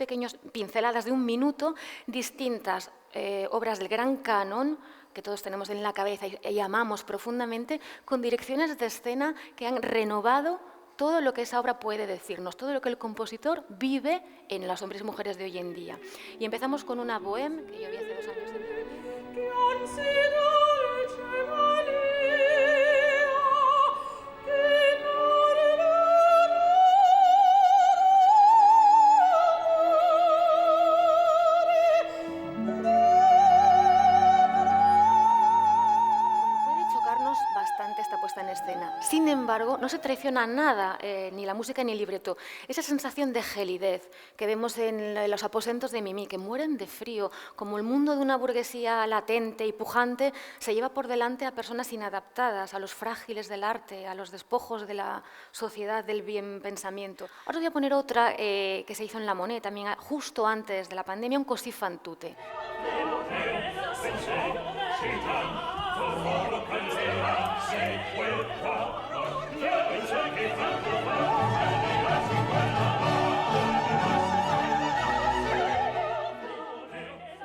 pequeñas pinceladas de un minuto, distintas obras del gran canon que todos tenemos en la cabeza y amamos profundamente, con direcciones de escena que han renovado todo lo que esa obra puede decirnos, todo lo que el compositor vive en los hombres y mujeres de hoy en día. Y empezamos con una bohème que yo vi hace 2 años en Berlín. Esta puesta en escena. Sin embargo, no se traiciona nada, ni la música ni el libreto. Esa sensación de gelidez que vemos en los aposentos de Mimi, que mueren de frío, como el mundo de una burguesía latente y pujante se lleva por delante a personas inadaptadas, a los frágiles del arte, a los despojos de la sociedad del bien pensamiento. Ahora voy a poner otra que se hizo en La Monnaie, también justo antes de la pandemia, un Così fan tutte.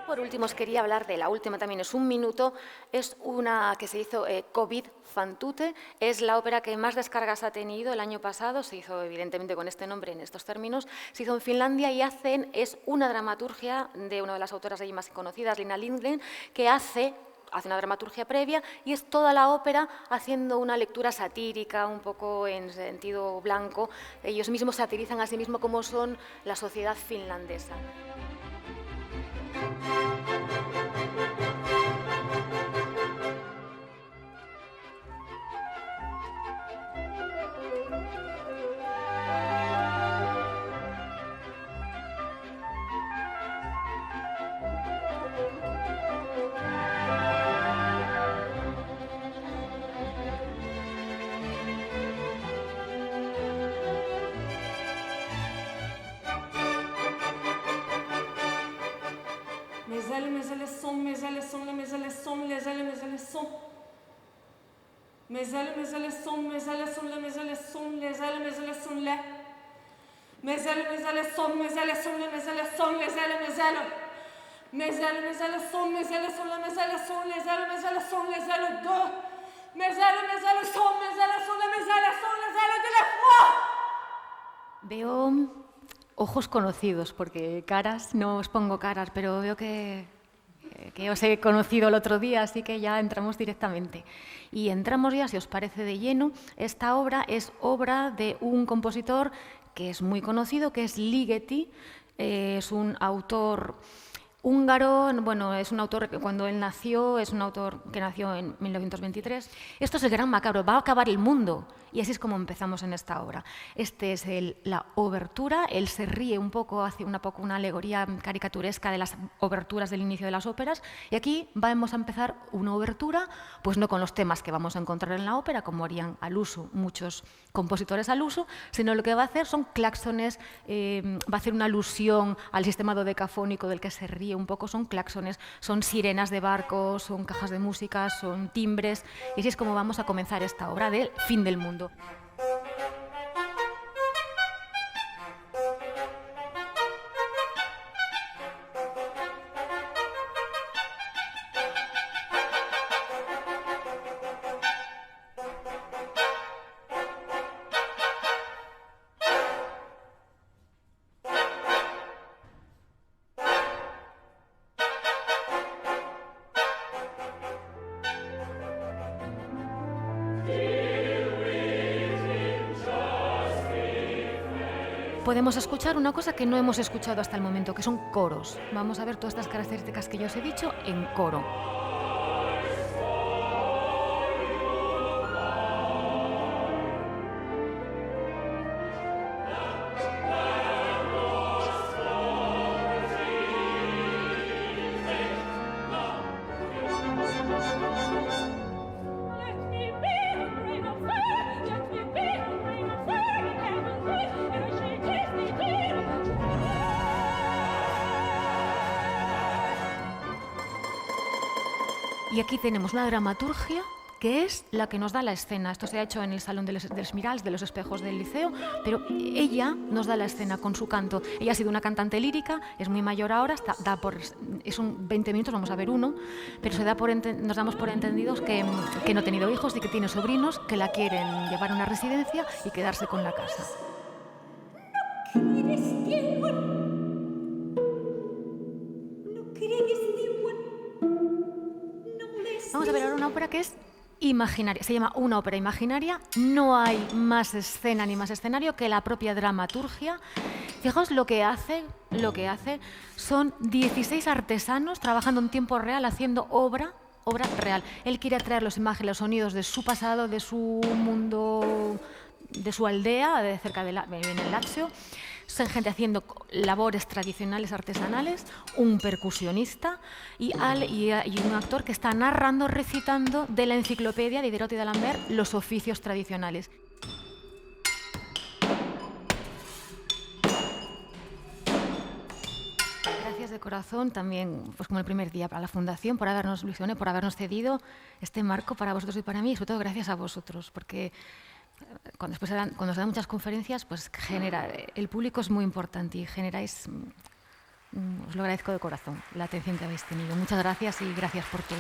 Por último, os quería hablar de la última, también es un minuto, es una que se hizo Covid fan tutte, es la ópera que más descargas ha tenido el año pasado, se hizo evidentemente con este nombre en estos términos, se hizo en Finlandia y es una dramaturgia de una de las autoras allí más conocidas, Lina Lindgren, que hace una dramaturgia previa y es toda la ópera haciendo una lectura satírica, un poco en sentido blanco. Ellos mismos satirizan a sí mismos como son la sociedad finlandesa. Mes ailes sont, les mes ailes sont, mes ailes sont, mes ailes sont, les mes ailes sont, mes ailes sont, les mes ailes sont, les ailes mes ailes sont, les mes ailes sont, mes ailes sont, les mes ailes sont, les ailes mes ailes sont, mes ailes sont, les mes ailes sont, les ailes mes ailes sont, les ailes de mes ailes sont, mes ailes sont, les mes ailes sont, les ailes de l'effroi. Veo ojos conocidos, porque caras, no os pongo caras, pero veo que os he conocido el otro día, así que ya entramos directamente. Y entramos ya, si os parece, de lleno. Esta obra es obra de un compositor que es muy conocido, que es Ligeti, es un autor húngaro, bueno, es un autor que cuando él nació, es un autor que nació en 1923. Esto es el gran macabro, va a acabar el mundo. Y así es como empezamos en esta obra. Este es la obertura, él se ríe un poco, hace una alegoría caricaturesca de las oberturas del inicio de las óperas. Y aquí vamos a empezar una obertura, pues no con los temas que vamos a encontrar en la ópera, como harían al uso muchos compositores al uso, sino lo que va a hacer son claxones, va a hacer una alusión al sistema dodecafónico del que se ríe un poco, son claxones, son sirenas de barcos, son cajas de música, son timbres, y así es como vamos a comenzar esta obra del fin del mundo. Podemos escuchar una cosa que no hemos escuchado hasta el momento, que son coros. Vamos a ver todas estas características que yo os he dicho en coro. Y aquí tenemos una dramaturgia que es la que nos da la escena. Esto se ha hecho en el Salón de los Mirals, de los espejos del Liceo, pero ella nos da la escena con su canto. Ella ha sido una cantante lírica, es muy mayor ahora, es un 20 minutos, vamos a ver uno, pero nos damos por entendidos que no ha tenido hijos y que tiene sobrinos que la quieren llevar a una residencia y quedarse con la casa. Vamos a ver ahora una ópera que es imaginaria, se llama una ópera imaginaria, no hay más escena ni más escenario que la propia dramaturgia. Fijaos lo que hace son 16 artesanos trabajando en tiempo real, haciendo obra real. Él quiere traer las imágenes, los sonidos de su pasado, de su mundo, de su aldea, de cerca en el Lazio. Son gente haciendo labores tradicionales artesanales, un percusionista y un actor que está narrando, recitando de la enciclopedia de Diderot y d'Alembert los oficios tradicionales. Gracias de corazón también, pues como el primer día, para la Fundación, por habernos cedido este marco para vosotros y para mí, y sobre todo gracias a vosotros, porque cuando se dan muchas conferencias, pues el público es muy importante y generáis, os lo agradezco de corazón, la atención que habéis tenido. Muchas gracias y gracias por todo.